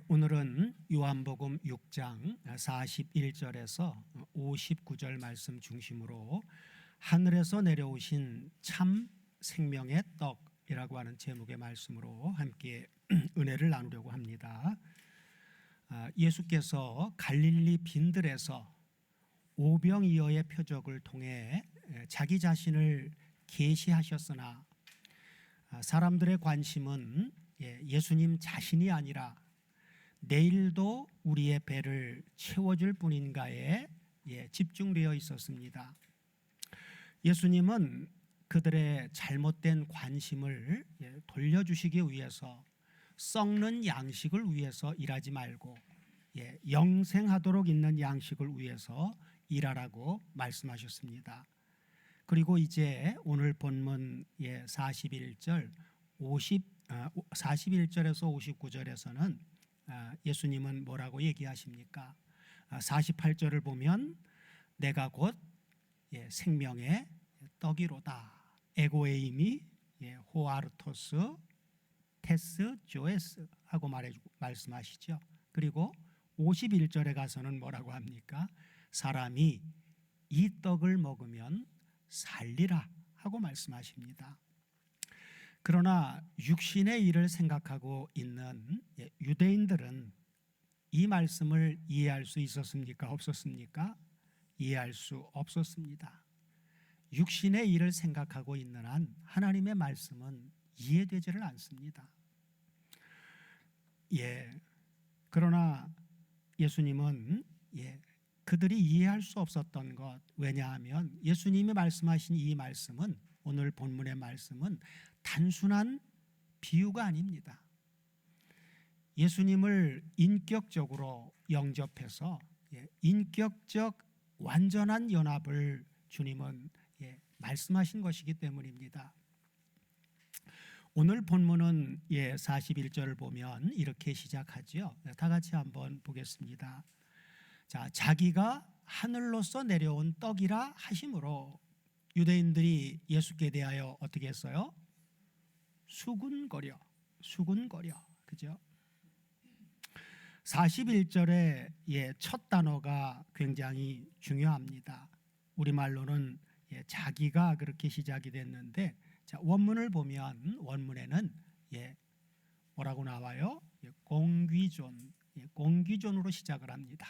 오늘은 요한복음 6장 41절에서 59절 말씀 중심으로 하늘에서 내려오신 참 생명의 떡이라고 하는 제목의 말씀으로 함께 은혜를 나누려고 합니다. 예수께서 갈릴리 빈들에서 오병이어의 표적을 통해 자기 자신을 계시하셨으나 사람들의 관심은 예수님 자신이 아니라 내일도 우리의 배를 채워줄 뿐인가에 집중되어 있었습니다. 예수님은 그들의 잘못된 관심을 돌려주시기 위해서 썩는 양식을 위해서 일하지 말고 영생하도록 있는 양식을 위해서 일하라고 말씀하셨습니다. 그리고 이제 오늘 본문 41절에서 59절에서는 예수님은 뭐라고 얘기하십니까? 48절을 보면 내가 곧 생명의 떡이로다. 에고에이미 호아르토스 테스 조에스 하고 말씀하시죠. 그리고 51절에 가서는 뭐라고 합니까? 사람이 이 떡을 먹으면 살리라 하고 말씀하십니다. 그러나 육신의 일을 생각하고 있는 유대인들은 이 말씀을 이해할 수 있었습니까? 없었습니까? 이해할 수 없었습니다. 육신의 일을 생각하고 있는 한 하나님의 말씀은 이해되지를 않습니다. 그러나 예수님은 그들이 이해할 수 없었던 것, 왜냐하면 예수님이 말씀하신 이 말씀은, 오늘 본문의 말씀은 단순한 비유가 아닙니다. 예수님을 인격적으로 영접해서 인격적 완전한 연합을 주님은 말씀하신 것이기 때문입니다. 오늘 본문은 41절을 보면 이렇게 시작하죠. 다 같이 한번 보겠습니다. 자, 자기가 하늘로서 내려온 떡이라 하심으로 유대인들이 예수께 대하여 어떻게 했어요? 수군거려. 그죠? 41절의 첫 단어가 굉장히 중요합니다. 우리말로는 자기가 그렇게 시작이 됐는데, 자, 원문을 보면 원문에는 뭐라고 나와요? 공귀존으로 시작을 합니다.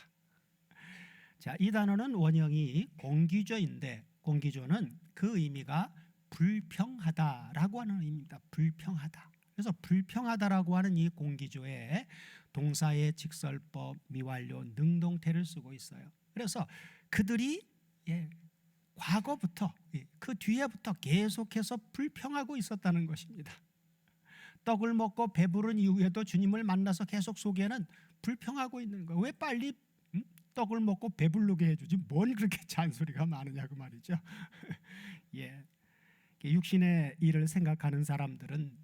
자, 이 단어는 원형이 공귀조인데, 공귀조는 그 의미가 불평하다라고 하는 의미입니다. 불평하다. 그래서 불평하다라고 하는 이 공귀조에 동사의 직설법, 미완료, 능동태를 쓰고 있어요. 그래서 그들이 과거부터 그 뒤에부터 계속해서 불평하고 있었다는 것입니다. 떡을 먹고 배부른 이후에도 주님을 만나서 계속 속에는 불평하고 있는 거예요. 왜 빨리 떡을 먹고 배부르게 해주지? 뭘 그렇게 잔소리가 많으냐고 말이죠. 육신의 일을 생각하는 사람들은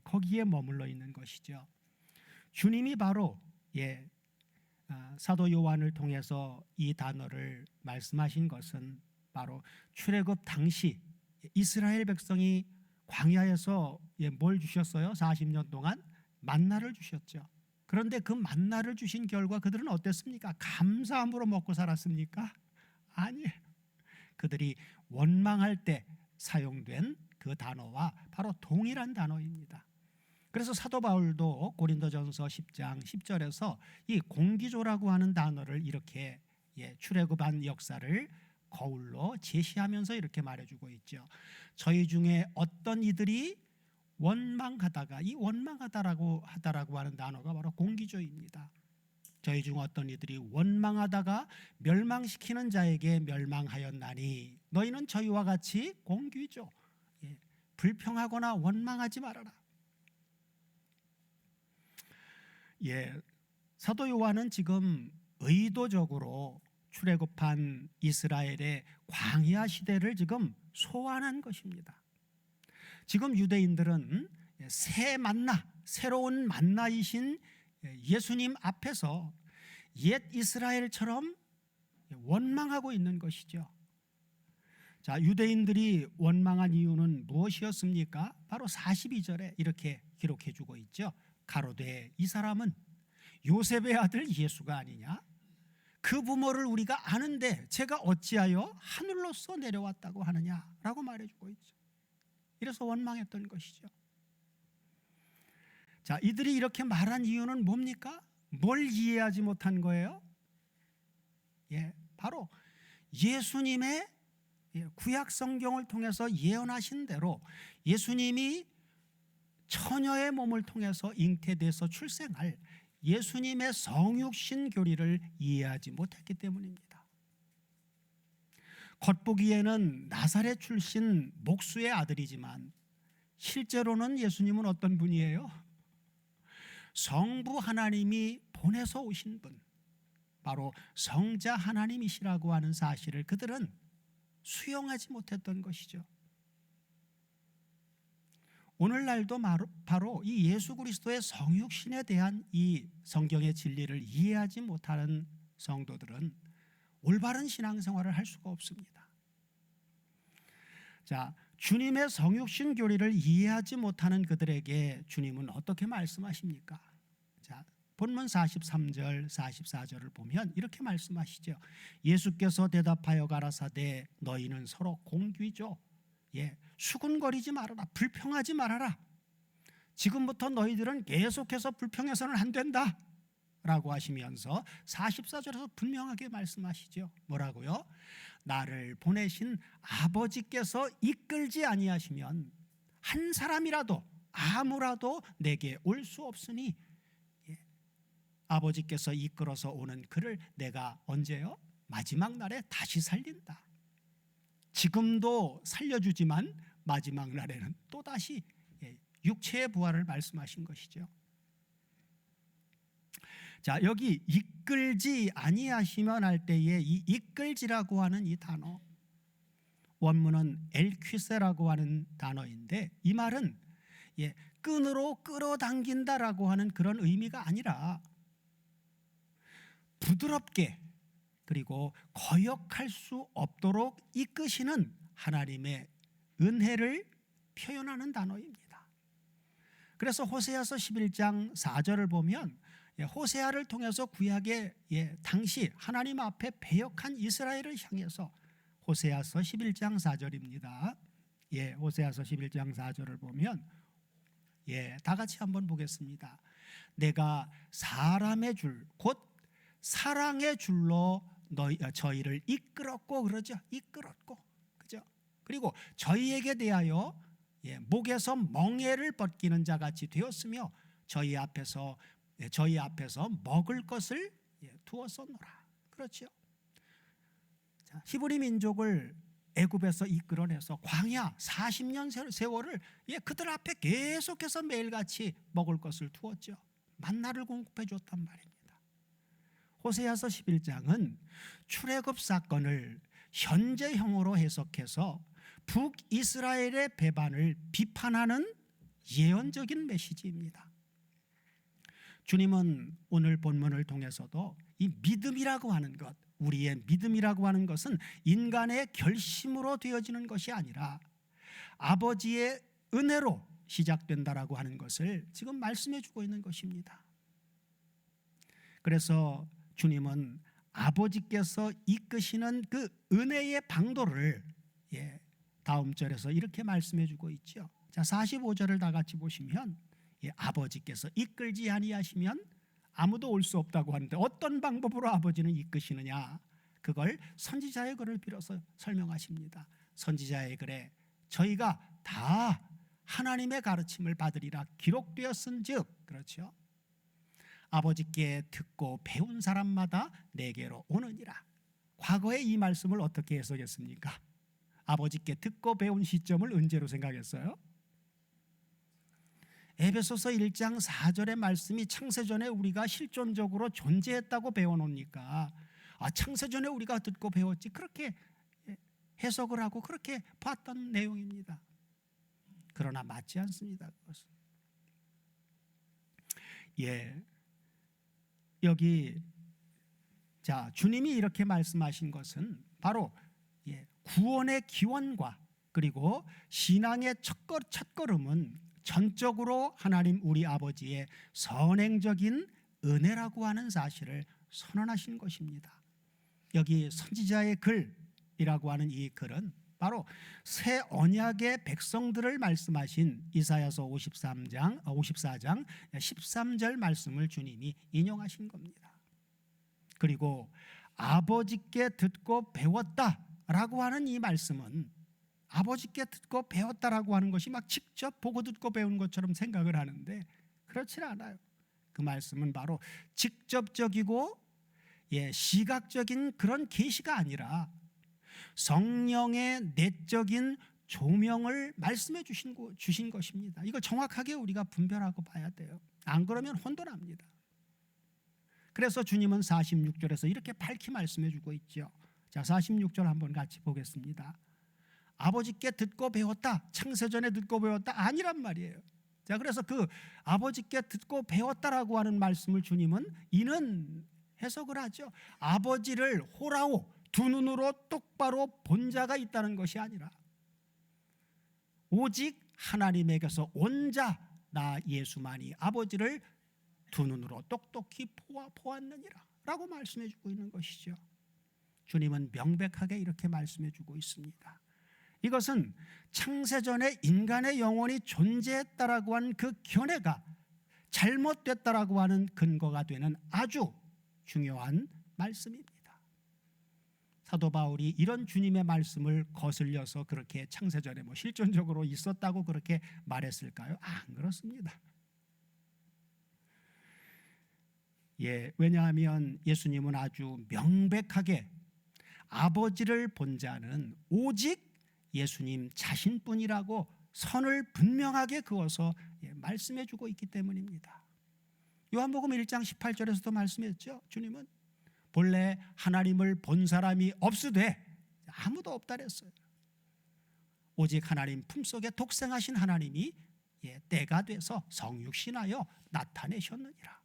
거기에 머물러 있는 것이죠. 주님이 바로 사도 요한을 통해서 이 단어를 말씀하신 것은 바로 출애굽 당시 이스라엘 백성이 광야에서 뭘 주셨어요? 40년 동안 만나를 주셨죠. 그런데 그 만나를 주신 결과 그들은 어땠습니까? 감사함으로 먹고 살았습니까? 아니에요. 그들이 원망할 때 사용된 그 단어와 바로 동일한 단어입니다. 그래서 사도 바울도 고린도전서 10장 10절에서 이 공기조라고 하는 단어를 이렇게 출애굽한 역사를 거울로 제시하면서 이렇게 말해주고 있죠. 저희 중에 어떤 이들이 원망하다가, 이 원망하다라고 하는 단어가 바로 공기조입니다. 저희 중 어떤 이들이 원망하다가 멸망시키는 자에게 멸망하였나니 너희는 저희와 같이 공기조, 불평하거나 원망하지 말아라. 사도 요한은 지금 의도적으로 출애굽한 이스라엘의 광야 시대를 지금 소환한 것입니다. 지금 유대인들은 새로운 만나이신 예수님 앞에서 옛 이스라엘처럼 원망하고 있는 것이죠. 자, 유대인들이 원망한 이유는 무엇이었습니까? 바로 42절에 이렇게 기록해 주고 있죠. 가로되 이 사람은 요셉의 아들 예수가 아니냐? 그 부모를 우리가 아는데 제가 어찌하여 하늘로서 내려왔다고 하느냐라고 말해주고 있죠. 이래서 원망했던 것이죠. 자, 이들이 이렇게 말한 이유는 뭡니까? 뭘 이해하지 못한 거예요? 바로 예수님의 구약 성경을 통해서 예언하신 대로 예수님이 처녀의 몸을 통해서 잉태돼서 출생할 예수님의 성육신 교리를 이해하지 못했기 때문입니다. 겉보기에는 나사렛 출신 목수의 아들이지만 실제로는 예수님은 어떤 분이에요? 성부 하나님이 보내서 오신 분, 바로 성자 하나님이시라고 하는 사실을 그들은 수용하지 못했던 것이죠. 오늘날도 바로 이 예수 그리스도의 성육신에 대한 이 성경의 진리를 이해하지 못하는 성도들은 올바른 신앙생활을 할 수가 없습니다. 자, 주님의 성육신 교리를 이해하지 못하는 그들에게 주님은 어떻게 말씀하십니까? 자, 본문 43절 44절을 보면 이렇게 말씀하시죠. 예수께서 대답하여 가라사대 너희는 서로 공귀죠. 수군거리지 말아라. 불평하지 말아라. 지금부터 너희들은 계속해서 불평해서는 안 된다 라고 하시면서 44절에서 분명하게 말씀하시죠. 뭐라고요? 나를 보내신 아버지께서 이끌지 아니하시면 한 사람이라도 아무라도 내게 올 수 없으니 아버지께서 이끌어서 오는 그를 내가 언제요? 마지막 날에 다시 살린다. 지금도 살려주지만 마지막 날에는 또다시 육체의 부활을 말씀하신 것이죠. 자, 여기 이끌지 아니하시면 할 때에 이 이끌지라고 하는 이 단어, 원문은 엘퀴세라고 하는 단어인데 이 말은 끈으로 끌어당긴다라고 하는 그런 의미가 아니라 부드럽게 그리고 거역할 수 없도록 이끄시는 하나님의 은혜를 표현하는 단어입니다. 그래서 호세아서 11장 4절을 보면 호세아를 통해서 구약의 당시 하나님 앞에 배역한 이스라엘을 향해서 호세아서 11장 4절입니다. 호세아서 11장 4절을 보면 다 같이 한번 보겠습니다. 내가 사람의 줄 곧 사랑의 줄로 저희를 이끌었고 그러죠. 이끌었고 그죠. 그리고 저희에게 대하여 목에서 멍에를 벗기는 자같이 되었으며 저희 앞에서 먹을 것을 두었었노라. 그렇죠. 자, 히브리 민족을 애굽에서 이끌어내서 광야 40년 세월을 그들 앞에 계속해서 매일같이 먹을 것을 두었죠. 만나를 공급해 줬단 말입니다. 호세아서 11장은 출애굽 사건을 현재형으로 해석해서 북이스라엘의 배반을 비판하는 예언적인 메시지입니다. 주님은 오늘 본문을 통해서도 이 믿음이라고 하는 것, 우리의 믿음이라고 하는 것은 인간의 결심으로 되어지는 것이 아니라 아버지의 은혜로 시작된다라고 하는 것을 지금 말씀해 주고 있는 것입니다. 그래서 주님은 아버지께서 이끄시는 그 은혜의 방도를 다음 절에서 이렇게 말씀해 주고 있죠. 자, 45절을 다 같이 보시면 아버지께서 이끌지 아니하시면 아무도 올 수 없다고 하는데 어떤 방법으로 아버지는 이끄시느냐? 그걸 선지자의 글을 빌어서 설명하십니다. 선지자의 글에 저희가 다 하나님의 가르침을 받으리라 기록되었은즉, 그렇죠? 아버지께 듣고 배운 사람마다 내게로 오느니라. 과거에 이 말씀을 어떻게 해석했습니까? 아버지께 듣고 배운 시점을 언제로 생각했어요? 에베소서 1장 4절의 말씀이 창세전에 우리가 실존적으로 존재했다고 배워놓으니까 창세전에 우리가 듣고 배웠지, 그렇게 해석을 하고 그렇게 봤던 내용입니다. 그러나 맞지 않습니다. 그것은. 여기 주님이 이렇게 말씀하신 것은 바로 구원의 기원과 그리고 신앙의 첫걸음은 전적으로 하나님 우리 아버지의 선행적인 은혜라고 하는 사실을 선언하신 것입니다. 여기 선지자의 글이라고 하는 이 글은 바로 새 언약의 백성들을 말씀하신 이사야서 54장 13절 말씀을 주님이 인용하신 겁니다. 그리고 아버지께 듣고 배웠다라고 하는 이 말씀은 아버지께 듣고 배웠다라고 하는 것이 막 직접 보고 듣고 배운 것처럼 생각을 하는데 그렇지 않아요. 그 말씀은 바로 직접적이고 시각적인 그런 계시가 아니라 성령의 내적인 조명을 말씀해 주신 것입니다. 이거 정확하게 우리가 분별하고 봐야 돼요. 안 그러면 혼돈합니다. 그래서 주님은 46절에서 이렇게 밝히 말씀해 주고 있죠. 자, 46절 한번 같이 보겠습니다. 아버지께 듣고 배웠다, 창세전에 듣고 배웠다 아니란 말이에요. 자, 그래서 그 아버지께 듣고 배웠다라고 하는 말씀을 주님은 이는 해석을 하죠. 아버지를 호라오, 두 눈으로 똑바로 본 자가 있다는 것이 아니라 오직 하나님에게서 온 자, 나 예수만이 아버지를 두 눈으로 똑똑히 보았느니라 라고 말씀해 주고 있는 것이죠. 주님은 명백하게 이렇게 말씀해 주고 있습니다. 이것은 창세전에 인간의 영혼이 존재했다라고 하는 그 견해가 잘못됐다라고 하는 근거가 되는 아주 중요한 말씀입니다. 사도 바울이 이런 주님의 말씀을 거슬려서 그렇게 창세전에 실존적으로 있었다고 그렇게 말했을까요? 안 그렇습니다. 왜냐하면 예수님은 아주 명백하게 아버지를 본 자는 오직 예수님 자신뿐이라고 선을 분명하게 그어서 말씀해 주고 있기 때문입니다. 요한복음 1장 18절에서도 말씀했죠. 주님은 본래 하나님을 본 사람이 없으되 아무도 없다 그랬어요. 오직 하나님 품속에 독생하신 하나님이 때가 돼서 성육신하여 나타내셨느니라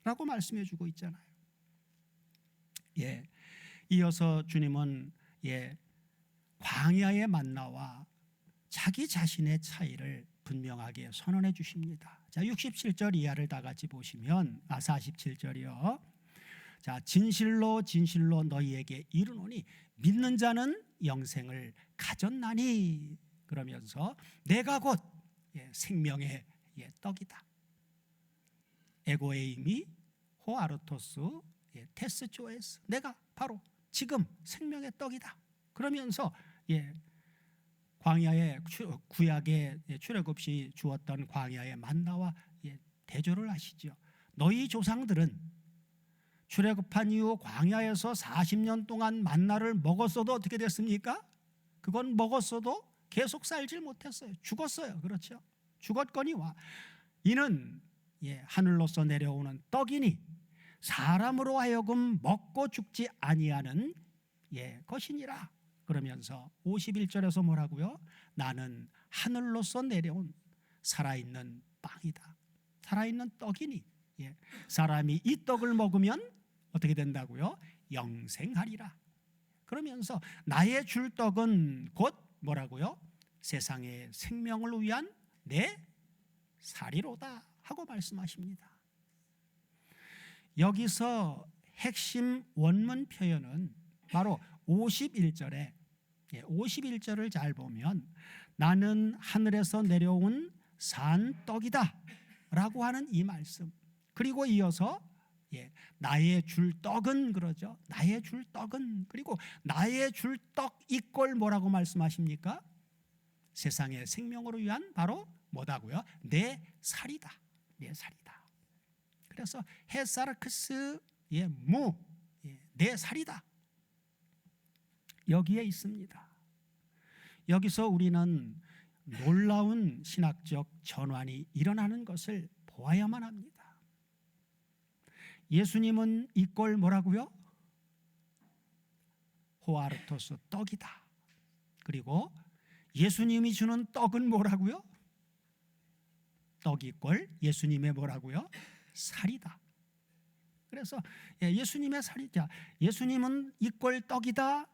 라고 말씀해 주고 있잖아요. 이어서 주님은 광야의 만나와 자기 자신의 차이를 분명하게 선언해 주십니다. 자, 67절 이하를 다 같이 보시면 47절이요. 자, 진실로 진실로 너희에게 이르노니 믿는 자는 영생을 가졌나니 그러면서 내가 곧 생명의 떡이다. 에고에이미 호아르토스 테스조에스, 내가 바로 지금 생명의 떡이다. 그러면서 광야의 구약의 출애굽시 주었던 광야의 만나와 대조를 하시죠. 너희 조상들은 출애굽한 이후 광야에서 40년 동안 만나를 먹었어도 어떻게 됐습니까? 그건 먹었어도 계속 살질 못했어요. 죽었어요. 그렇죠? 죽었거니와 이는 하늘로서 내려오는 떡이니 사람으로 하여금 먹고 죽지 아니하는 것이니라. 그러면서 51절에서 뭐라고요? 나는 하늘로서 내려온 살아있는 빵이다. 살아있는 떡이니 사람이 이 떡을 먹으면 어떻게 된다고요? 영생하리라. 그러면서 나의 줄 떡은 곧 뭐라고요? 세상의 생명을 위한 내 살이로다 하고 말씀하십니다. 여기서 핵심 원문 표현은 바로 51절에 51절을 잘 보면 나는 하늘에서 내려온 산 떡이다 라고 하는 이 말씀, 그리고 이어서 나의 줄 떡은 그러죠. 나의 줄 떡은, 그리고 나의 줄 떡 이꼴 뭐라고 말씀하십니까? 세상의 생명으로 위한 바로 뭐다고요? 내 살이다. 내 살이다. 그래서 헤사르크스 무 내 살이다. 여기에 있습니다. 여기서 우리는 놀라운 신학적 전환이 일어나는 것을 보아야만 합니다. 예수님은 이꼴 뭐라고요? 호아르토스 떡이다. 그리고 예수님이 주는 떡은 뭐라고요? 떡이꼴 예수님의 뭐라고요? 살이다. 그래서 예수님의 살이자, 예수님은 이꼴 떡이다.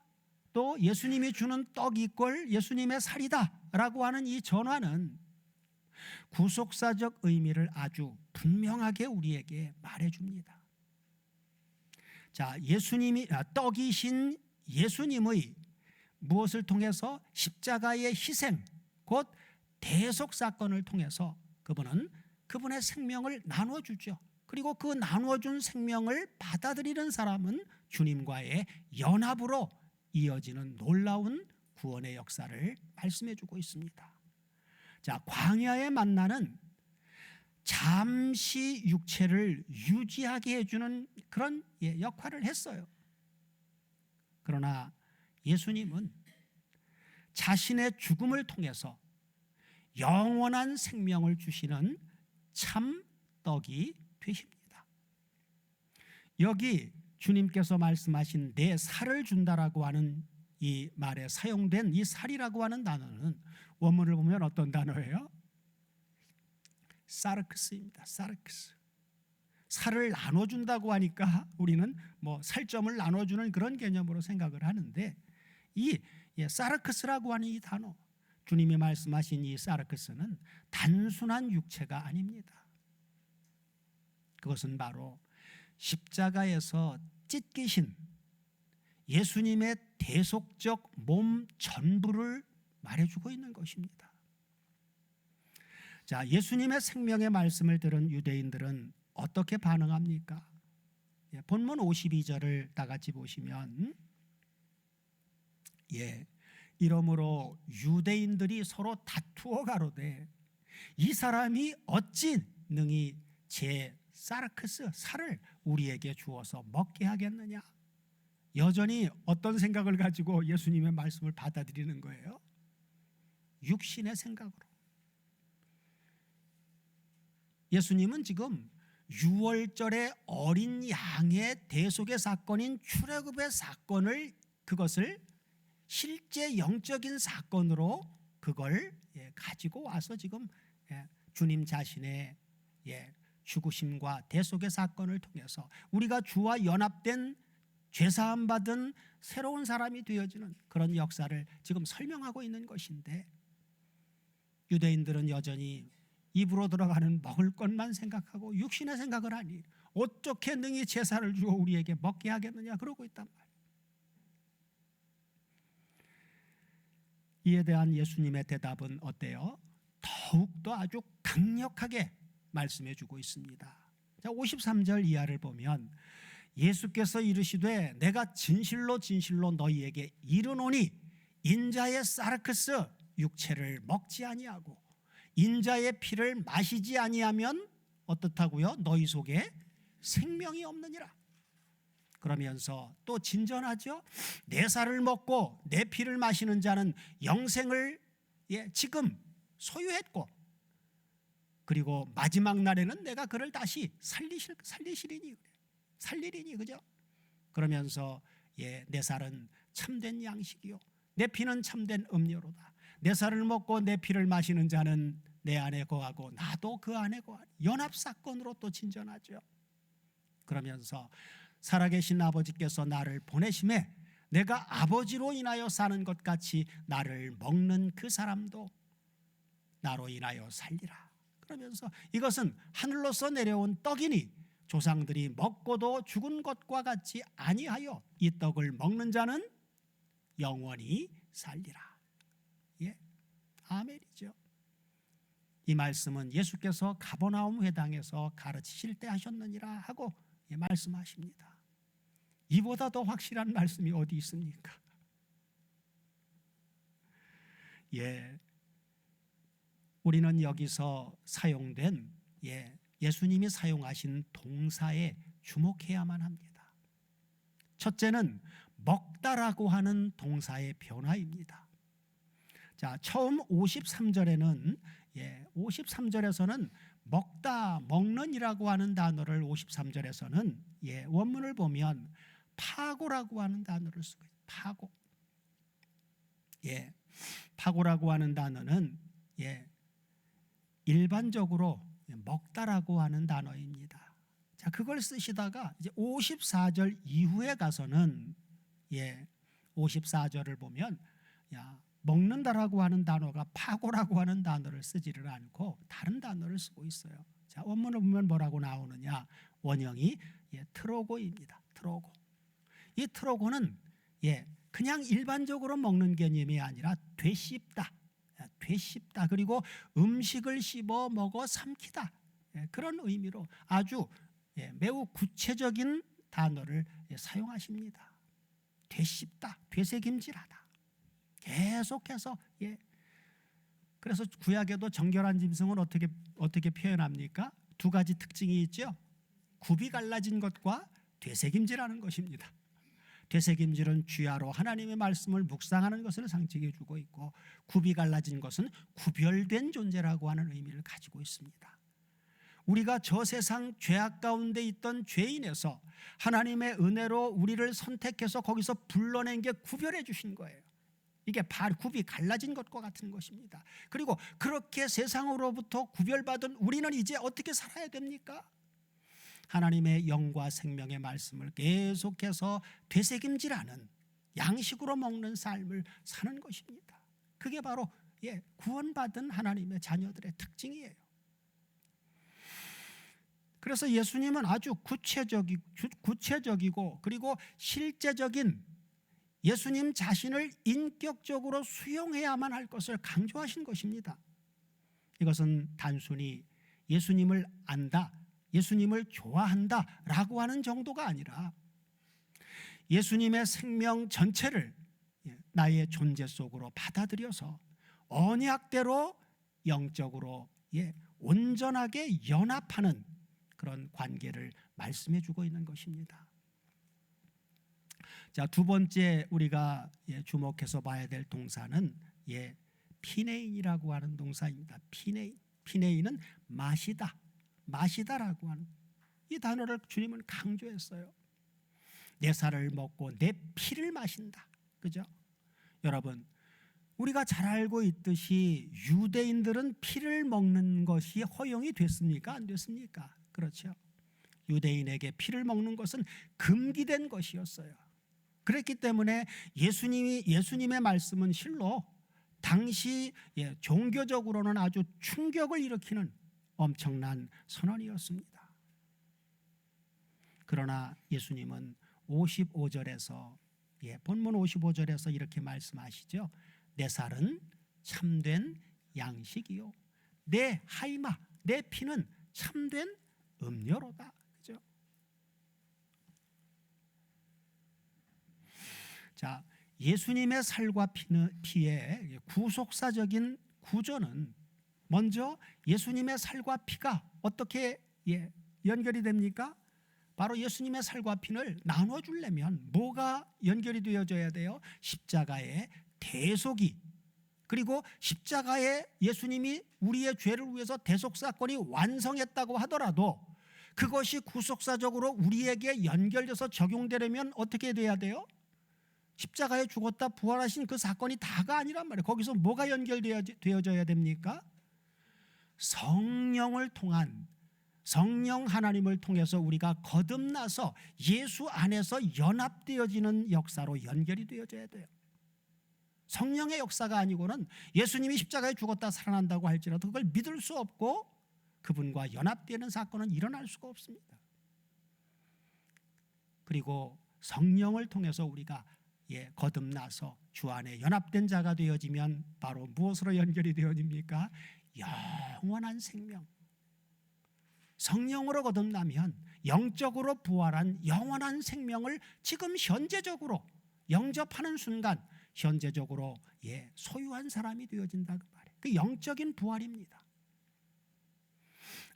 또 예수님이 주는 떡이꼴 예수님의 살이다 라고 하는 이 전환은 구속사적 의미를 아주 분명하게 우리에게 말해줍니다. 자, 떡이신 예수님의 무엇을 통해서 십자가의 희생, 곧 대속 사건을 통해서 그분은 그분의 생명을 나눠주죠. 그리고 그 나눠준 생명을 받아들이는 사람은 주님과의 연합으로 이어지는 놀라운 구원의 역사를 말씀해주고 있습니다. 자, 광야의 만나는 잠시 육체를 유지하게 해주는 그런 역할을 했어요. 그러나 예수님은 자신의 죽음을 통해서 영원한 생명을 주시는 참 떡이 되십니다. 여기 주님께서 말씀하신 내 살을 준다라고 하는 이 말에 사용된 이 살이라고 하는 단어는 원문을 보면 어떤 단어예요? 사르크스입니다. 사르크스. 살을 나눠준다고 하니까 우리는 뭐 살점을 나눠주는 그런 개념으로 생각을 하는데 이 사르크스라고 하는 이 단어, 주님이 말씀하신 이 사르크스는 단순한 육체가 아닙니다. 그것은 바로 십자가에서 찢기신 예수님의 대속적 몸 전부를 말해주고 있는 것입니다. 자, 예수님의 생명의 말씀을 들은 유대인들은 어떻게 반응합니까? 본문 52절을 다 같이 보시면 이러므로 유대인들이 서로 다투어 가로되 이 사람이 어찌 능히 제 사르크스 살을 우리에게 주어서 먹게 하겠느냐. 여전히 어떤 생각을 가지고 예수님의 말씀을 받아들이는 거예요? 육신의 생각으로. 예수님은 지금 유월절의 어린 양의 대속의 사건인 출애굽의 사건을, 그것을 실제 영적인 사건으로 그걸 가지고 와서 지금 주님 자신의 죽으심과 대속의 사건을 통해서 우리가 주와 연합된 죄사함 받은 새로운 사람이 되어지는 그런 역사를 지금 설명하고 있는 것인데, 유대인들은 여전히 입으로 들어가는 먹을 것만 생각하고 육신의 생각을 하니 어떻게 능히 제사를 주어 우리에게 먹게 하겠느냐 그러고 있단 말이에요. 이에 대한 예수님의 대답은 어때요? 더욱더 아주 강력하게 말씀해 주고 있습니다. 자, 53절 이하를 보면 예수께서 이르시되 내가 진실로 진실로 너희에게 이르노니 인자의 사르크스 육체를 먹지 아니하고 인자의 피를 마시지 아니하면 어떻다고요? 너희 속에 생명이 없느니라. 그러면서 또 진전하죠. 내 살을 먹고 내 피를 마시는 자는 영생을 지금 소유했고 그리고 마지막 날에는 내가 그를 다시 살리리니, 그죠? 그러면서 내 살은 참된 양식이요 내 피는 참된 음료로다. 내 살을 먹고 내 피를 마시는 자는 내 안에 거하고 나도 그 안에 거하니. 연합사건으로 또 진전하죠. 그러면서 살아계신 아버지께서 나를 보내심에 내가 아버지로 인하여 사는 것 같이 나를 먹는 그 사람도 나로 인하여 살리라. 그러면서 이것은 하늘로서 내려온 떡이니 조상들이 먹고도 죽은 것과 같이 아니하여 이 떡을 먹는 자는 영원히 살리라. 아멘이죠. 이 말씀은 예수께서 가버나움 회당에서 가르치실 때 하셨느니라 하고 말씀하십니다. 이보다 더 확실한 말씀이 어디 있습니까? 우리는 여기서 사용된 예수님이 사용하신 동사에 주목해야만 합니다. 첫째는 먹다라고 하는 동사의 변화입니다. 자, 처음 53절에는 53절에서는 먹다, 먹는이라고 하는 단어를 53절에서는 원문을 보면 파고라고 하는 단어를 쓰고 있어요. 파고. 파고라고 하는 단어는 일반적으로 먹다라고 하는 단어입니다. 자, 그걸 쓰시다가 이제 54절 이후에 가서는 54절을 보면 먹는다라고 하는 단어가 파고라고 하는 단어를 쓰지를 않고 다른 단어를 쓰고 있어요. 자, 원문을 보면 뭐라고 나오느냐? 원형이 트로고입니다. 트로고. 이 트로고는 그냥 일반적으로 먹는 개념이 아니라 되씹다, 되씹다, 그리고 음식을 씹어 먹어 삼키다, 그런 의미로 아주 매우 구체적인 단어를 사용하십니다. 되씹다, 되새김질하다. 계속해서 그래서 구약에도 정결한 짐승은 어떻게 표현합니까? 두 가지 특징이 있죠. 굽이 갈라진 것과 되새김질하는 것입니다. 되새김질은 주야로 하나님의 말씀을 묵상하는 것을 상징해 주고 있고, 굽이 갈라진 것은 구별된 존재라고 하는 의미를 가지고 있습니다. 우리가 저 세상 죄악 가운데 있던 죄인에서 하나님의 은혜로 우리를 선택해서 거기서 불러낸 게 구별해 주신 거예요. 이게 굽이 갈라진 것과 같은 것입니다. 그리고 그렇게 세상으로부터 구별받은 우리는 이제 어떻게 살아야 됩니까? 하나님의 영과 생명의 말씀을 계속해서 되새김질하는, 양식으로 먹는 삶을 사는 것입니다. 그게 바로 구원받은 하나님의 자녀들의 특징이에요. 그래서 예수님은 아주 구체적이고 그리고 실제적인 예수님 자신을 인격적으로 수용해야만 할 것을 강조하신 것입니다. 이것은 단순히 예수님을 안다, 예수님을 좋아한다라고 하는 정도가 아니라 예수님의 생명 전체를 나의 존재 속으로 받아들여서 언약대로 영적으로 온전하게 연합하는 그런 관계를 말씀해 주고 있는 것입니다. 자, 두 번째 우리가 주목해서 봐야 될 동사는 피네인이라고 하는 동사입니다. 피네인은 마시다, 마시다라고 하는 이 단어를 주님은 강조했어요. 내 살을 먹고 내 피를 마신다. 그죠? 여러분, 우리가 잘 알고 있듯이 유대인들은 피를 먹는 것이 허용이 됐습니까? 안 됐습니까? 그렇죠. 유대인에게 피를 먹는 것은 금기된 것이었어요. 그랬기 때문에 예수님의 말씀은 실로 당시 종교적으로는 아주 충격을 일으키는 엄청난 선언이었습니다. 그러나 예수님은 55절에서 본문 55절에서 이렇게 말씀하시죠. 내 살은 참된 양식이요, 내 하이마, 내 피는 참된 음료로다. 그죠? 자, 예수님의 살과 피의 구속사적인 구조는 먼저 예수님의 살과 피가 어떻게 연결이 됩니까? 바로 예수님의 살과 피를 나눠주려면 뭐가 연결이 되어져야 돼요? 십자가의 대속이, 그리고 십자가에 예수님이 우리의 죄를 위해서 대속사건이 완성했다고 하더라도 그것이 구속사적으로 우리에게 연결돼서 적용되려면 어떻게 돼야 돼요? 십자가에 죽었다 부활하신 그 사건이 다가 아니란 말이에요. 거기서 뭐가 연결되어져야 됩니까? 성령을 통한, 성령 하나님을 통해서 우리가 거듭나서 예수 안에서 연합되어지는 역사로 연결이 되어져야 돼요. 성령의 역사가 아니고는 예수님이 십자가에 죽었다 살아난다고 할지라도 그걸 믿을 수 없고 그분과 연합되는 사건은 일어날 수가 없습니다. 그리고 성령을 통해서 우리가 거듭나서 주 안에 연합된 자가 되어지면 바로 무엇으로 연결이 되어집니까? 영원한 생명. 성령으로 거듭나면 영적으로 부활한 영원한 생명을 지금 현재적으로 영접하는 순간 현재적으로 소유한 사람이 되어진다 그 말이에요. 그 영적인 부활입니다.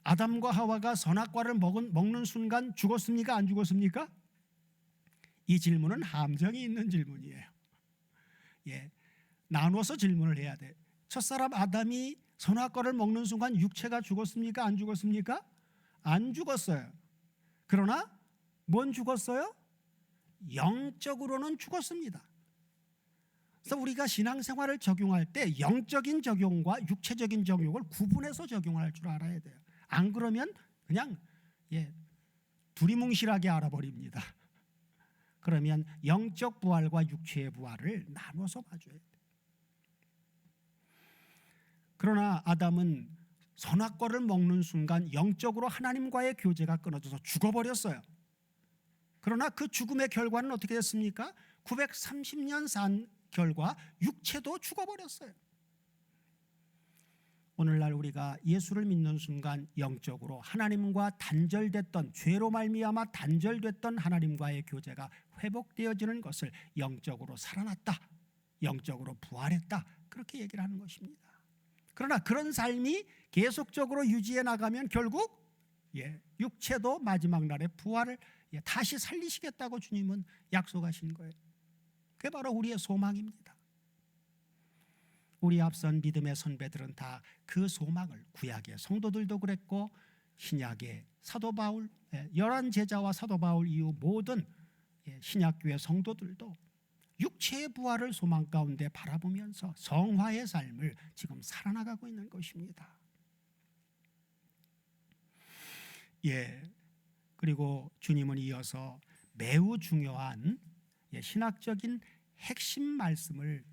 아담과 하와가 선악과를 먹는 순간 죽었습니까? 안 죽었습니까? 이 질문은 함정이 있는 질문이에요. 나눠서 질문을 해야 돼. 첫사람 아담이 선악과를 먹는 순간 육체가 죽었습니까? 안 죽었습니까? 안 죽었어요. 그러나 뭔 죽었어요? 영적으로는 죽었습니다. 그래서 우리가 신앙생활을 적용할 때 영적인 적용과 육체적인 적용을 구분해서 적용할 줄 알아야 돼요. 안 그러면 그냥 두리뭉실하게 알아버립니다. 그러면 영적 부활과 육체의 부활을 나눠서 봐줘야 돼요. 그러나 아담은 선악과를 먹는 순간 영적으로 하나님과의 교제가 끊어져서 죽어버렸어요. 그러나 그 죽음의 결과는 어떻게 됐습니까? 930년 산 결과 육체도 죽어버렸어요. 오늘날 우리가 예수를 믿는 순간 영적으로 하나님과 단절됐던, 죄로 말미암아 단절됐던 하나님과의 교제가 회복되어지는 것을 영적으로 살아났다, 영적으로 부활했다, 그렇게 얘기를 하는 것입니다. 그러나 그런 삶이 계속적으로 유지해 나가면 결국 육체도 마지막 날에 부활을 다시 살리시겠다고 주님은 약속하신 거예요. 그게 바로 우리의 소망입니다. 우리 앞선 믿음의 선배들은 다 그 소망을, 구약의 성도들도 그랬고 신약의 사도 바울, 열한 제자와 사도 바울 이후 모든 신약교회 성도들도 육체의 부활을 소망 가운데 바라보면서 성화의 삶을 지금 살아나가고 있는 것입니다. 그리고 주님은 이어서 매우 중요한 신학적인 핵심 말씀을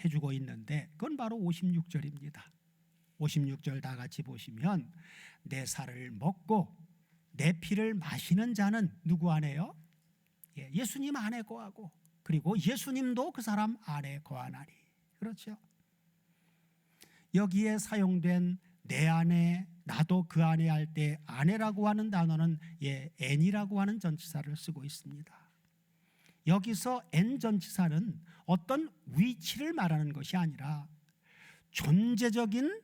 해주고 있는데 그건 바로 56절입니다. 56절 다 같이 보시면 내 살을 먹고 내 피를 마시는 자는 누구 안에요? 예수님 안에 거하고 그리고 예수님도 그 사람 안에 거하나니. 그렇죠? 여기에 사용된 내 안에 나도 그 안에 할 때 안에라고 하는 단어는 n이라고 하는 전치사를 쓰고 있습니다. 여기서 n 전치사는 어떤 위치를 말하는 것이 아니라 존재적인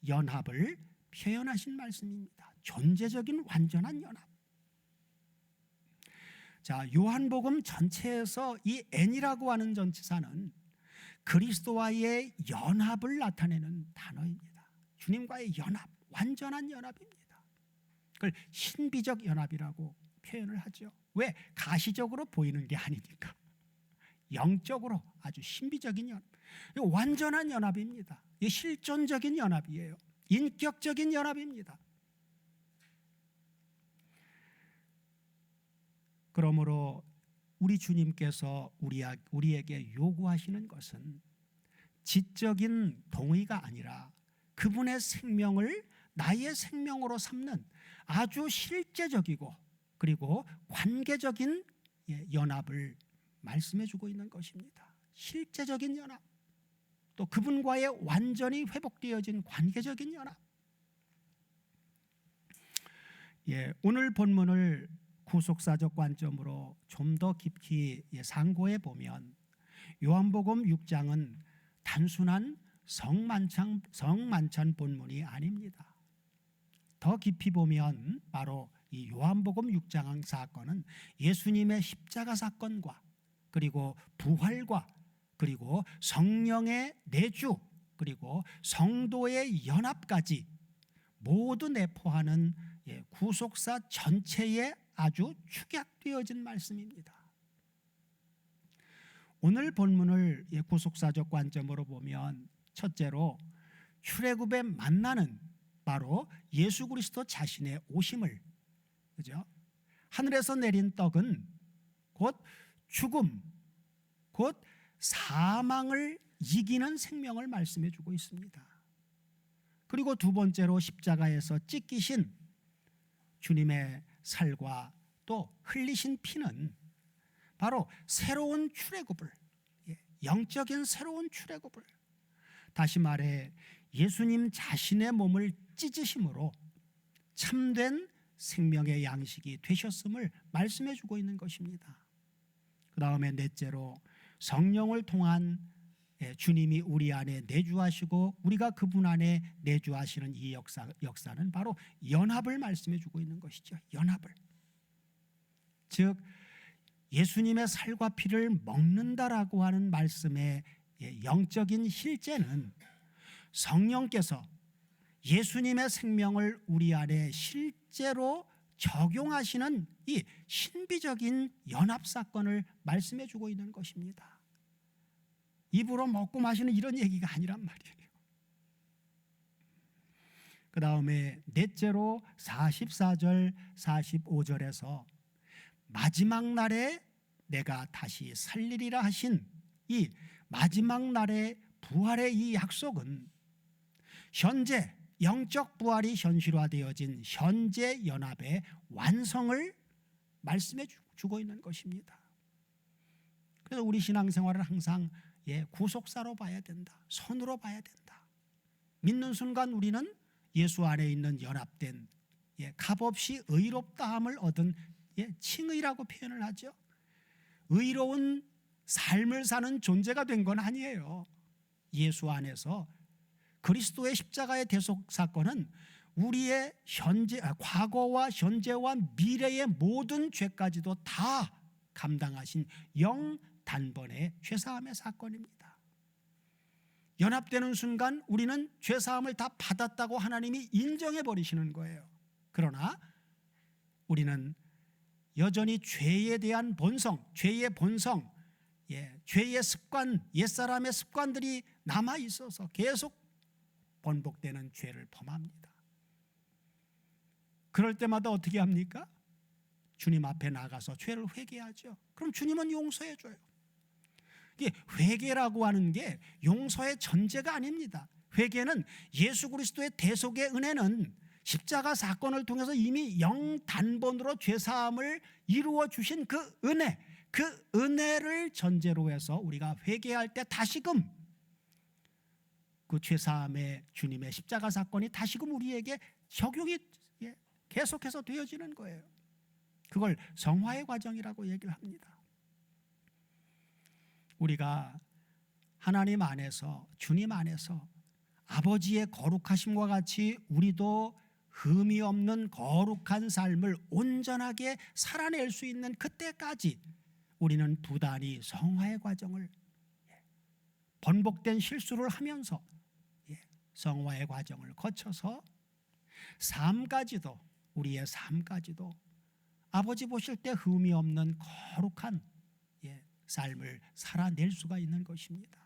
연합을 표현하신 말씀입니다. 존재적인 완전한 연합. 자, 요한복음 전체에서 이 n이라고 하는 전치사는 그리스도와의 연합을 나타내는 단어입니다. 주님과의 연합, 완전한 연합입니다. 그걸 신비적 연합이라고 표현을 하죠. 왜? 가시적으로 보이는 게 아니니까. 영적으로 아주 신비적인 연합, 완전한 연합입니다. 실존적인 연합이에요. 인격적인 연합입니다. 그러므로 우리 주님께서 우리에게 요구하시는 것은 지적인 동의가 아니라 그분의 생명을 나의 생명으로 삼는 아주 실제적이고 그리고 관계적인 연합을 말씀해 주고 있는 것입니다. 실제적인 연합, 또 그분과의 완전히 회복되어진 관계적인 연합. 오늘 본문을 구속사적 관점으로 좀 더 깊이 상고해 보면 요한복음 6장은 단순한 성만찬 본문이 아닙니다. 더 깊이 보면 바로 이 요한복음 6장 사건은 예수님의 십자가 사건과 그리고 부활과 그리고 성령의 내주 그리고 성도의 연합까지 모두 내포하는 구속사 전체에 아주 축약되어진 말씀입니다. 오늘 본문을 구속사적 관점으로 보면 첫째로 출애굽에 만나는 바로 예수 그리스도 자신의 오심을, 그죠? 하늘에서 내린 떡은 곧 죽음, 곧 사망을 이기는 생명을 말씀해 주고 있습니다. 그리고 두 번째로 십자가에서 찢기신 주님의 살과 또 흘리신 피는 바로 새로운 출애굽을, 영적인 새로운 출애굽을, 다시 말해 예수님 자신의 몸을 찢으심으로 참된 생명의 양식이 되셨음을 말씀해 주고 있는 것입니다. 그 다음에 넷째로 성령을 통한 주님이 우리 안에 내주하시고 우리가 그분 안에 내주하시는 이 역사는 바로 연합을 말씀해 주고 있는 것이죠. 연합을. 즉 예수님의 살과 피를 먹는다라고 하는 말씀의 영적인 실제는 성령께서 예수님의 생명을 우리 안에 실제로 적용하시는 이 신비적인 연합 사건을 말씀해 주고 있는 것입니다. 입으로 먹고 마시는 이런 얘기가 아니란 말이에요. 그 다음에 넷째로 44절 45절에서 마지막 날에 내가 다시 살리리라 하신 이 마지막 날의 부활의 이 약속은 현재 영적 부활이 현실화되어진 현재 연합의 완성을 말씀해 주고 있는 것입니다. 그래서 우리 신앙생활을 항상 구속사로 봐야 된다. 선으로 봐야 된다. 믿는 순간 우리는 예수 안에 있는 연합된 값없이 의롭다함을 얻은 칭의라고 표현을 하죠. 의로운 삶을 사는 존재가 된 건 아니에요. 예수 안에서 그리스도의 십자가의 대속 사건은 우리의 과거와 현재와 미래의 모든 죄까지도 다 감당하신 영단번의 죄사함의 사건입니다. 연합되는 순간 우리는 죄사함을 다 받았다고 하나님이 인정해 버리시는 거예요. 그러나 우리는 여전히 죄에 대한 본성, 죄의 본성, 죄의 습관, 옛사람의 습관들이 남아 있어서 계속 번복되는 죄를 범합니다. 그럴 때마다 어떻게 합니까? 주님 앞에 나가서 죄를 회개하죠. 그럼 주님은 용서해 줘요. 이게 회개라고 하는 게 용서의 전제가 아닙니다. 회개는 예수 그리스도의 대속의 은혜는 십자가 사건을 통해서 이미 영단번으로 죄사함을 이루어 주신 그 은혜를 전제로 해서 우리가 회개할 때 다시금 그 죄사함의 주님의 십자가 사건이 다시금 우리에게 적용이 계속해서 되어지는 거예요. 그걸 성화의 과정이라고 얘기를 합니다. 우리가 하나님 안에서, 주님 안에서 아버지의 거룩하심과 같이 우리도 흠이 없는 거룩한 삶을 온전하게 살아낼 수 있는 그때까지 우리는 부단히 성화의 과정을, 번복된 실수를 하면서 성화의 과정을 거쳐서 삶까지도, 우리의 삶까지도 아버지 보실 때 흠이 없는 거룩한 삶을 살아낼 수가 있는 것입니다.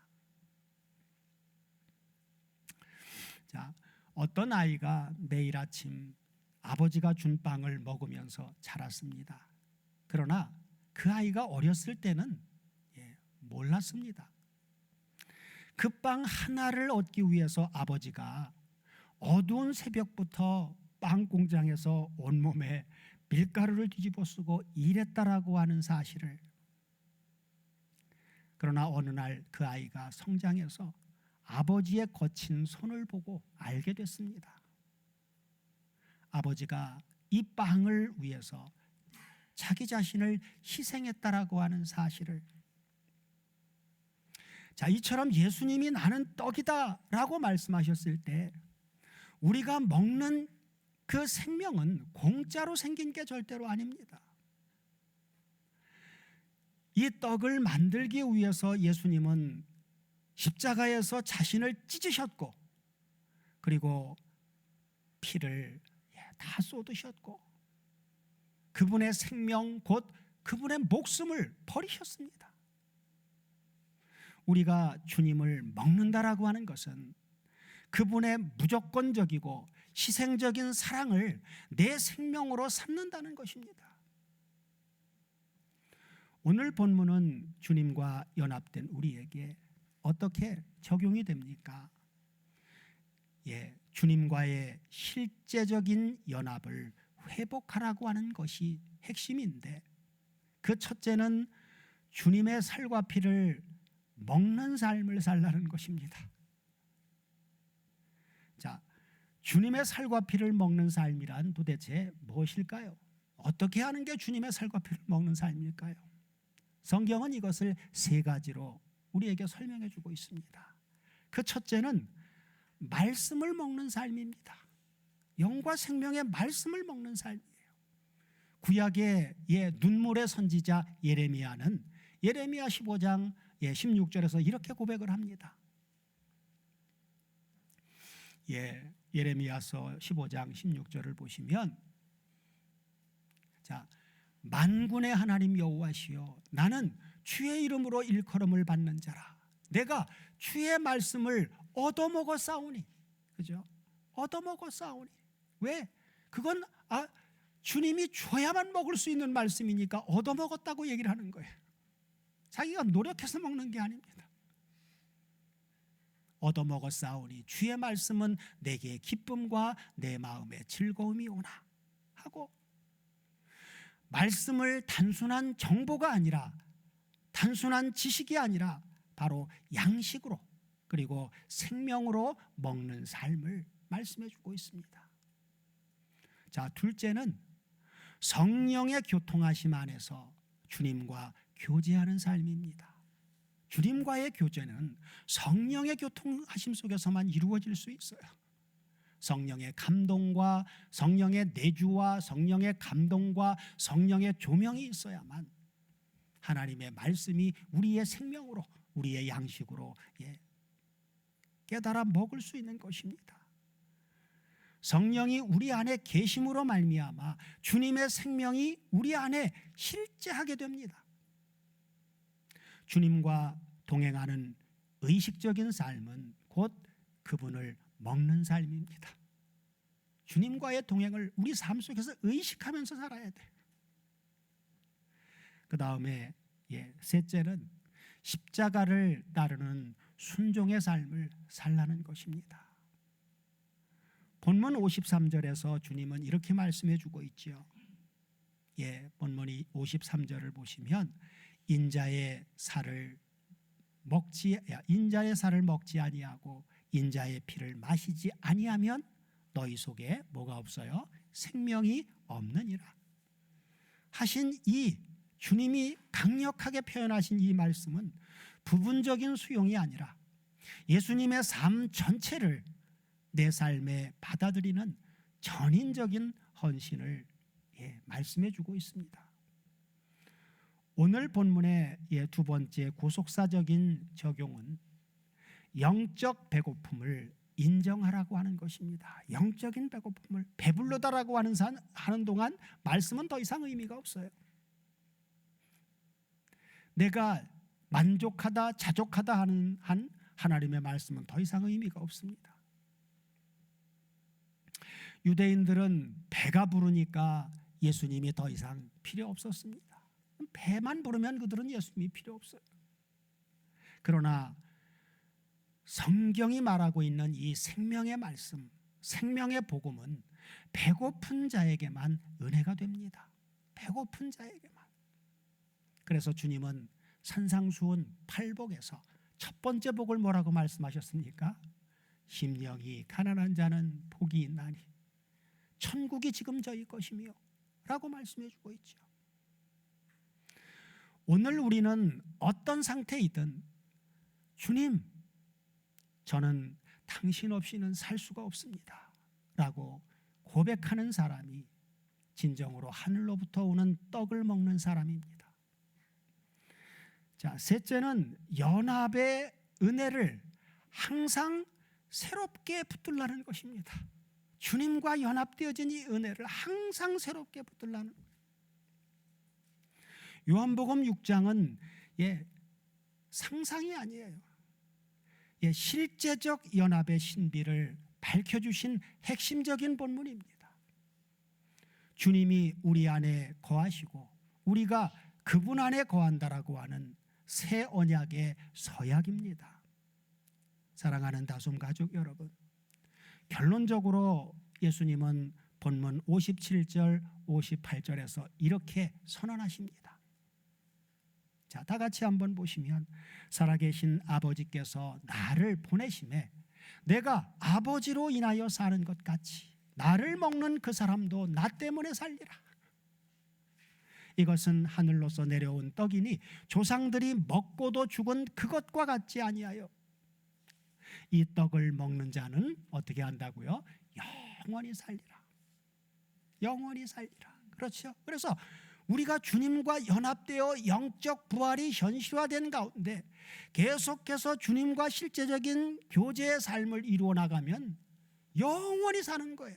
자, 어떤 아이가 매일 아침 아버지가 준 빵을 먹으면서 자랐습니다. 그러나 그 아이가 어렸을 때는 몰랐습니다. 그 빵 하나를 얻기 위해서 아버지가 어두운 새벽부터 빵 공장에서 온몸에 밀가루를 뒤집어 쓰고 일했다라고 하는 사실을, 그러나 어느 날 그 아이가 성장해서 아버지의 거친 손을 보고 알게 됐습니다. 아버지가 이 빵을 위해서 자기 자신을 희생했다라고 하는 사실을. 자, 이처럼 예수님이 나는 떡이다라고 말씀하셨을 때 우리가 먹는 그 생명은 공짜로 생긴 게 절대로 아닙니다. 이 떡을 만들기 위해서 예수님은 십자가에서 자신을 찢으셨고, 그리고 피를 다 쏟으셨고, 그분의 생명 곧 그분의 목숨을 버리셨습니다. 우리가 주님을 먹는다라고 하는 것은 그분의 무조건적이고 희생적인 사랑을 내 생명으로 삼는다는 것입니다. 오늘 본문은 주님과 연합된 우리에게 어떻게 적용이 됩니까? 주님과의 실제적인 연합을 회복하라고 하는 것이 핵심인데, 그 첫째는 주님의 살과 피를 먹는 삶을 살라는 것입니다. 자, 주님의 살과 피를 먹는 삶이란 도대체 무엇일까요? 어떻게 하는 게 주님의 살과 피를 먹는 삶일까요? 성경은 이것을 세 가지로 우리에게 설명해 주고 있습니다. 그 첫째는 말씀을 먹는 삶입니다. 영과 생명의 말씀을 먹는 삶이에요. 구약의 눈물의 선지자 예레미야는 예레미야 15장 16절에서 이렇게 고백을 합니다. 예레미야서 15장 16절을 보시면, 자, 만군의 하나님 여호와시여, 나는 주의 이름으로 일컬음을 받는 자라. 내가 주의 말씀을 얻어먹어 싸우니. 그죠? 얻어먹어 싸우니. 왜? 그건 주님이 줘야만 먹을 수 있는 말씀이니까 얻어먹었다고 얘기를 하는 거예요. 자기가 노력해서 먹는 게 아닙니다. 얻어먹었사오니 주의 말씀은 내게 기쁨과 내 마음에 즐거움이 오나 하고, 말씀을 단순한 정보가 아니라, 단순한 지식이 아니라 바로 양식으로, 그리고 생명으로 먹는 삶을 말씀해 주고 있습니다. 자, 둘째는 성령의 교통하심 안에서 주님과 교제하는 삶입니다. 주님과의 교제는 성령의 교통하심 속에서만 이루어질 수 있어요. 성령의 감동과 성령의 내주와 성령의 감동과 성령의 조명이 있어야만 하나님의 말씀이 우리의 생명으로, 우리의 양식으로 깨달아 먹을 수 있는 것입니다. 성령이 우리 안에 계심으로 말미암아 주님의 생명이 우리 안에 실제하게 됩니다. 주님과 동행하는 의식적인 삶은 곧 그분을 먹는 삶입니다. 주님과의 동행을 우리 삶 속에서 의식하면서 살아야 돼. 그 다음에 셋째는 십자가를 따르는 순종의 삶을 살라는 것입니다. 본문 53절에서 주님은 이렇게 말씀해 주고 있지요. 본문 53절을 보시면 인자의 살을 먹지 아니하고 인자의 피를 마시지 아니하면 너희 속에 뭐가 없어요? 생명이 없느니라 하신 이 주님이 강력하게 표현하신 이 말씀은 부분적인 수용이 아니라 예수님의 삶 전체를 내 삶에 받아들이는 전인적인 헌신을 말씀해 주고 있습니다. 오늘 본문의 두 번째 구속사적인 적용은 영적 배고픔을 인정하라고 하는 것입니다. 영적인 배고픔을 배불러다라고 하는 동안 말씀은 더 이상 의미가 없어요. 내가 만족하다, 자족하다 하는 하나님의 말씀은 더 이상 의미가 없습니다. 유대인들은 배가 부르니까 예수님이 더 이상 필요 없었습니다. 배만 부르면 그들은 예수님이 필요 없어요. 그러나 성경이 말하고 있는 이 생명의 말씀, 생명의 복음은 배고픈 자에게만 은혜가 됩니다. 배고픈 자에게만. 그래서 주님은 산상수훈 8복에서 첫 번째 복을 뭐라고 말씀하셨습니까? 심령이 가난한 자는 복이 있나니 천국이 지금 저희 것이며 라고 말씀해 주고 있죠. 오늘 우리는 어떤 상태이든 주님, 저는 당신 없이는 살 수가 없습니다 라고 고백하는 사람이 진정으로 하늘로부터 오는 떡을 먹는 사람입니다. 자, 셋째는 연합의 은혜를 항상 새롭게 붙들라는 것입니다. 주님과 연합되어진 이 은혜를 항상 새롭게 붙들라는. 요한복음 6장은 상상이 아니에요. 실제적 연합의 신비를 밝혀주신 핵심적인 본문입니다. 주님이 우리 안에 거하시고 우리가 그분 안에 거한다라고 하는 새 언약의 서약입니다. 사랑하는 다솜 가족 여러분, 결론적으로 예수님은 본문 57절 58절에서 이렇게 선언하십니다. 자, 다 같이 한번 보시면 살아계신 아버지께서 나를 보내심에 내가 아버지로 인하여 사는 것 같이 나를 먹는 그 사람도 나 때문에 살리라. 이것은 하늘로서 내려온 떡이니 조상들이 먹고도 죽은 그것과 같지 아니하여 이 떡을 먹는 자는 어떻게 한다고요? 영원히 살리라. 영원히 살리라. 그렇죠? 그래서 우리가 주님과 연합되어 영적 부활이 현실화된 가운데 계속해서 주님과 실제적인 교제의 삶을 이루어 나가면 영원히 사는 거예요.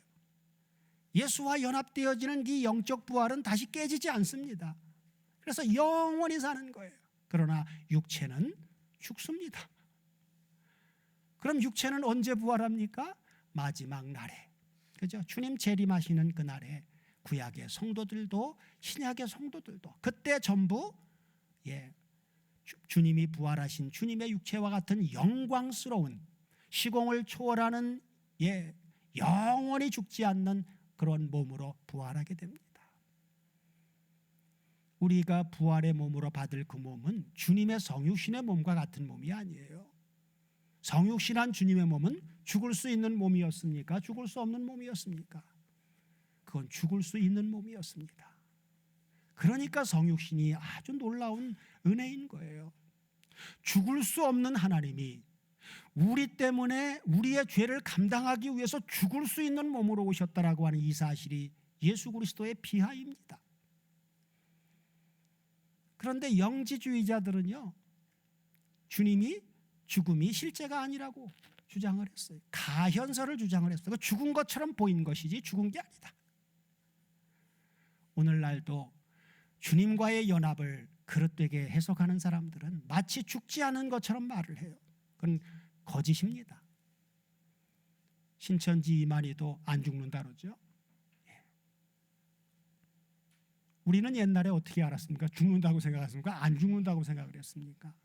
예수와 연합되어지는 이 영적 부활은 다시 깨지지 않습니다. 그래서 영원히 사는 거예요. 그러나 육체는 죽습니다. 그럼 육체는 언제 부활합니까? 마지막 날에. 그죠? 주님 재림하시는 그 날에 구약의 성도들도 신약의 성도들도 그때 전부 주님이 부활하신 주님의 육체와 같은 영광스러운 시공을 초월하는 영원히 죽지 않는 그런 몸으로 부활하게 됩니다. 우리가 부활의 몸으로 받을 그 몸은 주님의 성육신의 몸과 같은 몸이 아니에요. 성육신한 주님의 몸은 죽을 수 있는 몸이었습니까? 죽을 수 없는 몸이었습니까? 그건 죽을 수 있는 몸이었습니다. 그러니까 성육신이 아주 놀라운 은혜인 거예요. 죽을 수 없는 하나님이 우리 때문에 우리의 죄를 감당하기 위해서 죽을 수 있는 몸으로 오셨다라고 하는 이 사실이 예수 그리스도의 비하입니다. 그런데 영지주의자들은요, 주님이 죽음이 실제가 아니라고 주장을 했어요. 가현설을 주장을 했어요. 죽은 것처럼 보인 것이지 죽은 게 아니다. 오늘날도 주님과의 연합을 그릇되게 해석하는 사람들은 마치 죽지 않은 것처럼 말을 해요. 그건 거짓입니다. 신천지 이만희도 안 죽는다 그러죠. 우리는 옛날에 어떻게 알았습니까? 죽는다고 생각했습니까? 안 죽는다고 생각을 했습니까?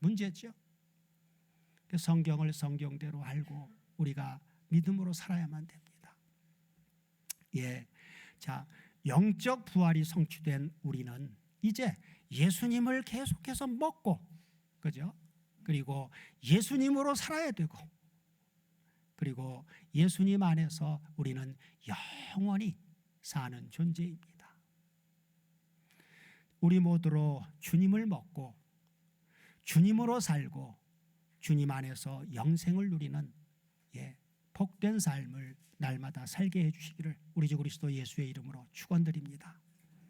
문제죠. 성경을 성경대로 알고 우리가 믿음으로 살아야만 됩니다. 자, 영적 부활이 성취된 우리는 이제 예수님을 계속해서 먹고, 그죠? 그리고 예수님으로 살아야 되고, 그리고 예수님 안에서 우리는 영원히 사는 존재입니다. 우리 모두로 주님을 먹고 주님으로 살고 주님 안에서 영생을 누리는 복된 삶을 날마다 살게 해주시기를 우리 주 그리스도 예수의 이름으로 축원드립니다.